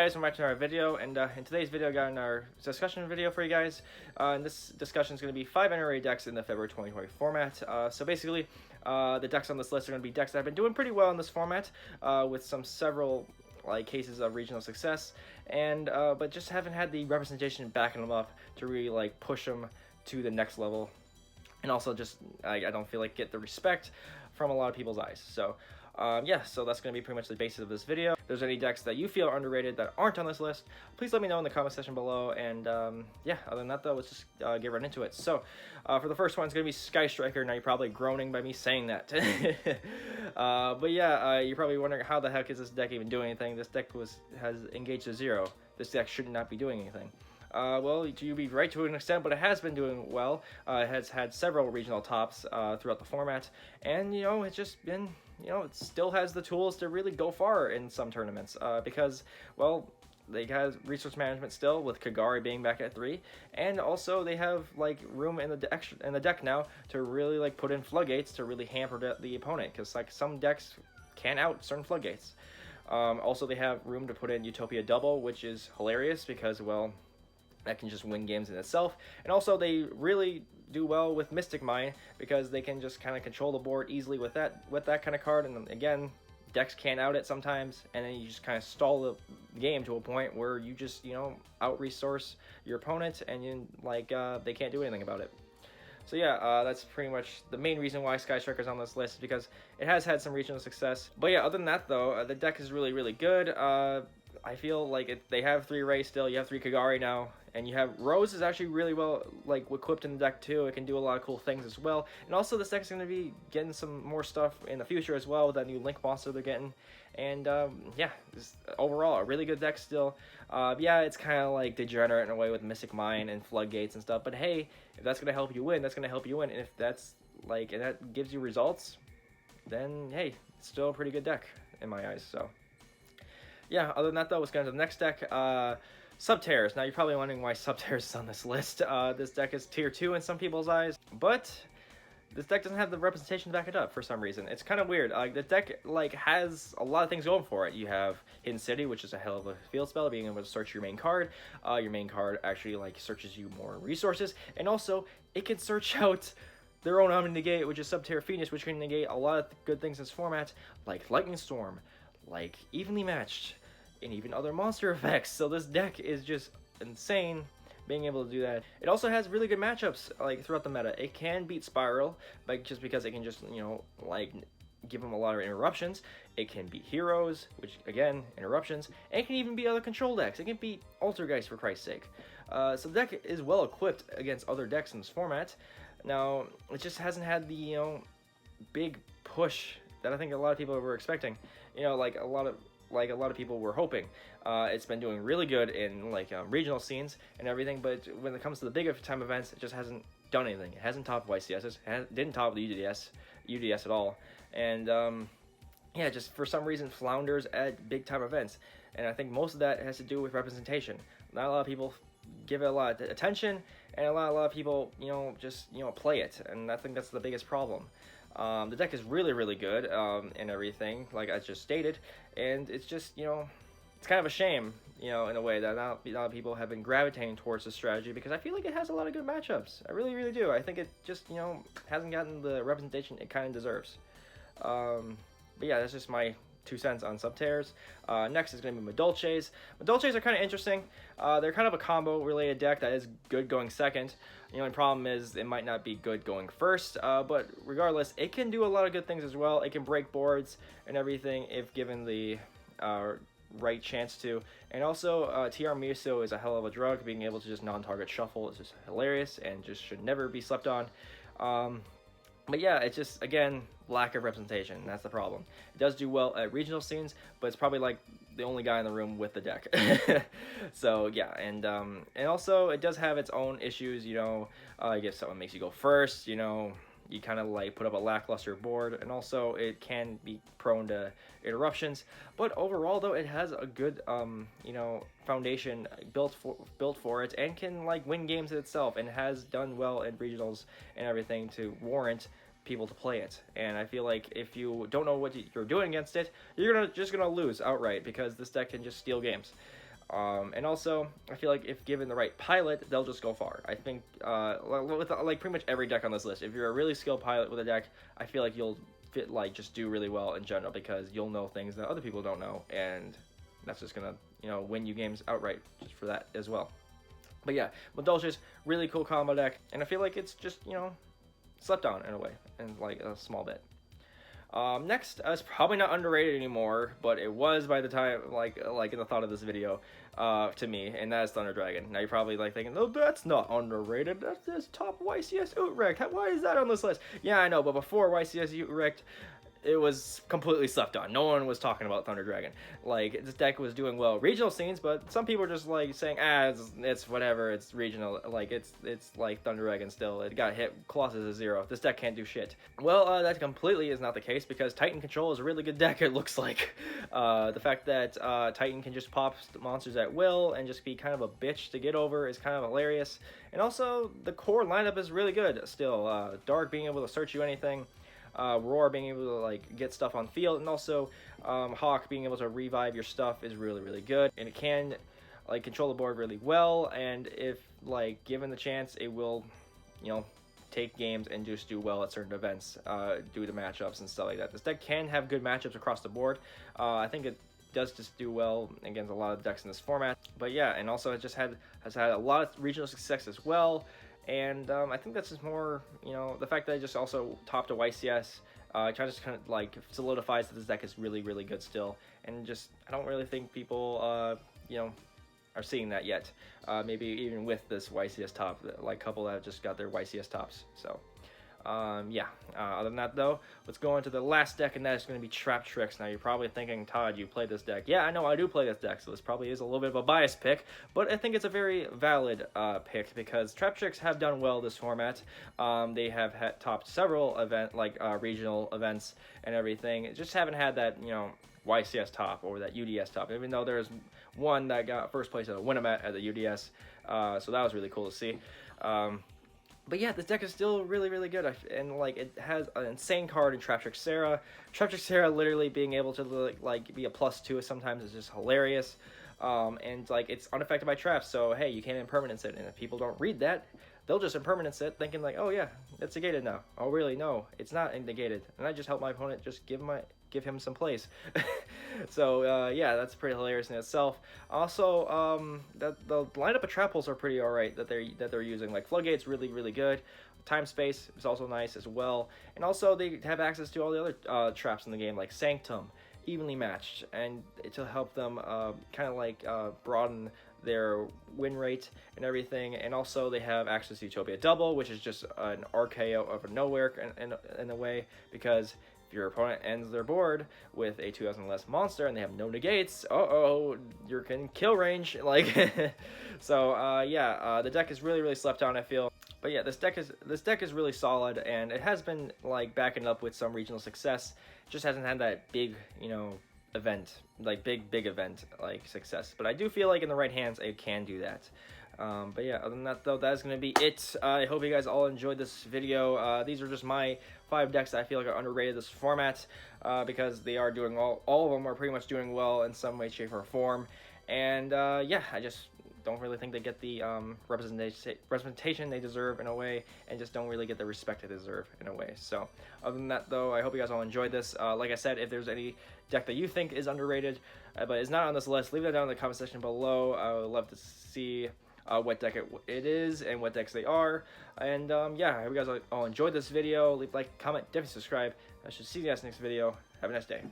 guys, welcome back to another video, and in today's video I got another discussion video for you guys. And this discussion is going to be 5 NRA decks in the February 2020 format. So basically, the decks on this list are going to be decks that have been doing pretty well in this format, with several cases of regional success, and but just haven't had the representation backing them up to really push them to the next level, and also just I don't feel like get the respect from a lot of people's eyes. So yeah, so that's going to be pretty much the basis of this video. If there's any decks that you feel are underrated that aren't on this list, please let me know in the comment section below. And yeah, other than that though, let's just get right into it. So for the first one, it's going to be Sky Striker. Now you're probably groaning by me saying that. But yeah, you're probably wondering how the heck is this deck even doing anything? This deck has engaged to 0. This deck should not be doing anything. Well, you'd be right to an extent, but it has been doing well. It has had several regional tops throughout the format, and it's just been, it still has the tools to really go far in some tournaments, because, well, they have resource management still, with Kagari being back at 3, and also they have room in the deck now to really put in floodgates to really hamper the opponent, because some decks can't out certain floodgates. Also, they have room to put in Utopia Double, which is hilarious because, well, that can just win games in itself. And also they really do well with Mystic Mine because they can just kind of control the board easily with that kind of card. And again, decks can't out it sometimes, and then you just kind of stall the game to a point where you just out resource your opponent, and they can't do anything about it. So yeah, that's pretty much the main reason why Sky Striker's on this list, because it has had some regional success. But yeah, other than that though, the deck is really good. I feel like they have 3 Ray still, you have 3 Kagari now, and you have Rose is actually really well equipped in the deck too. It can do a lot of cool things as well. And also this deck is going to be getting some more stuff in the future as well with that new Link monster they're getting. And yeah, overall a really good deck still. Yeah, it's kind of degenerate in a way with Mystic Mine and Floodgates and stuff, but hey, if that's going to help you win, that's going to help you win. And if that's and that gives you results, then hey, it's still a pretty good deck in my eyes. So yeah, other than that though, let's go into the next deck, Subterra. Now you're probably wondering why Subterra is on this list. This deck is tier 2 in some people's eyes, but this deck doesn't have the representation to back it up for some reason. It's kind of weird. The deck has a lot of things going for it. You have Hidden City, which is a hell of a field spell, being able to search your main card. Your main card actually searches you more resources, and also it can search out their own Omni Negate, which is Subterra Phoenix, which can negate a lot of good things in this format, like Lightning Storm, Evenly Matched, and even other monster effects. So this deck is just insane being able to do that. It also has really good matchups throughout the meta. It can beat Spiral, just because it can just give them a lot of interruptions. It can beat Heroes, which again, interruptions, and it can even beat other control decks. It can beat Altergeist, for Christ's sake. So the deck is well equipped against other decks in this format. Now it just hasn't had the big push that I think a lot of people were expecting. A lot of people were hoping. It's been doing really good in regional scenes and everything, but when it comes to the bigger time events, it just hasn't done anything. It hasn't topped YCSs, didn't top the UDS at all, and yeah, just for some reason flounders at big time events. And I think most of that has to do with representation. Not a lot of people give it a lot of attention, and a lot of people just play it, and I think that's the biggest problem. The deck is really good and everything, like I just stated, and it's just it's kind of a shame in a way that not a lot of people have been gravitating towards this strategy, because I feel like it has a lot of good matchups. I really do. I think it just hasn't gotten the representation it kind of deserves. But yeah, that's just my 2 cents on Subterras. Next is going to be Madolches. Madolches are kind of interesting. They're kind of a combo related deck that is good going second. The only problem is it might not be good going first, but regardless, it can do a lot of good things as well. It can break boards and everything if given the right chance to. And also, TR Miso is a hell of a drug. Being able to just non-target shuffle is just hilarious and just should never be slept on. But yeah, it's just, again, lack of representation. That's the problem. It does do well at regional scenes, but it's probably the only guy in the room with the deck. So yeah, and also it does have its own issues. I guess someone makes you go first. You kind of put up a lackluster board, and also it can be prone to interruptions. But overall though, it has a good foundation built for it, and can win games itself, and has done well in regionals and everything to warrant people to play it. And I feel like if you don't know what you're doing against it, you're just gonna lose outright, because this deck can just steal games. And also, I feel like if given the right pilot, they'll just go far. I think with like pretty much every deck on this list, if you're a really skilled pilot with a deck, I feel like you'll just do really well in general, because you'll know things that other people don't know, and that's just gonna win you games outright just for that as well. But yeah, Madolche's really cool combo deck, and I feel like it's just slept on in a way, and like a small bit. Next, it's probably not underrated anymore, but it was by the time, like in the thought of this video, to me, and that is Thunder Dragon. Now you're probably like thinking, oh, that's not underrated. That's top YCS Utrecht. Why is that on this list? Yeah, I know, but before YCS Utrecht, it was completely slept on. No one was talking about Thunder Dragon. Like, this deck was doing well regional scenes, but some people are just like saying, it's whatever, it's regional. Like, it's like Thunder Dragon still. It got hit, Colossus is 0. This deck can't do shit. Well, that completely is not the case, because Titan Control is a really good deck, it looks like. The fact that Titan can just pop monsters at will and just be kind of a bitch to get over is kind of hilarious. And also, the core lineup is really good still. Dark being able to search you anything. Roar being able to like get stuff on field, and also Hawk being able to revive your stuff is really, really good, and it can like control the board really well, and if like given the chance, it will take games and just do well at certain events due to matchups and stuff like that. This deck can have good matchups across the board. I think it does just do well against a lot of decks in this format, but yeah, and also it just has had a lot of regional success as well. And I think that's just more, the fact that I just also topped a YCS kind of like solidifies that this deck is really, really good still. And just, I don't really think people, are seeing that yet. Maybe even with this YCS top, like a couple that have just got their YCS tops. So, yeah. Other than that, though, let's go into the last deck, and that is going to be Trap Tricks. Now, you're probably thinking, Todd, you play this deck. Yeah, I know, I do play this deck, so this probably is a little bit of a biased pick, but I think it's a very valid pick, because Trap Tricks have done well this format. They have topped several regional events and everything. Just haven't had that, YCS top or that UDS top, even though there's one that got first place at a Winamax at the UDS, so that was really cool to see. But yeah, this deck is still really, really good, and like it has an insane card in Trap Trick Sarah. Trap Trick Sarah literally being able to like be a +2 sometimes is just hilarious, and like it's unaffected by traps. So hey, you can't impermanence it, and if people don't read that, they'll just impermanence it, thinking like, oh yeah, it's negated now. Oh really? No, it's not negated, and I just help my opponent just give him some plays. So yeah, that's pretty hilarious in itself. Also, the lineup of trap holes are pretty alright that they're using. Like Floodgate's really, really good. Time Space is also nice as well, and also they have access to all the other traps in the game, like Sanctum, evenly matched, and to help them kind of like broaden their win rate and everything. And also they have access to Utopia Double, which is just an RKO of nowhere in a way, because your opponent ends their board with a 2,000 less monster and they have no negates, you're in kill range, like. So yeah, the deck is really, really slept on, I feel. But yeah, this deck is really solid, and it has been like backing up with some regional success. It just hasn't had that big event, like big event like success, but I do feel like in the right hands it can do that. But yeah, other than that though, that is going to be it. I hope you guys all enjoyed this video. These are just my 5 decks that I feel like are underrated this format, because they are doing all of them are pretty much doing well in some way, shape, or form. And yeah, I just don't really think they get the representation they deserve in a way, and just don't really get the respect they deserve in a way. So other than that though, I hope you guys all enjoyed this. Like I said, if there's any deck that you think is underrated but is not on this list, leave that down in the comment section below. I would love to see what deck it is and what decks they are. And yeah, I hope you guys all enjoyed this video. Leave a like, comment, definitely subscribe. I should see you guys next video. Have a nice day.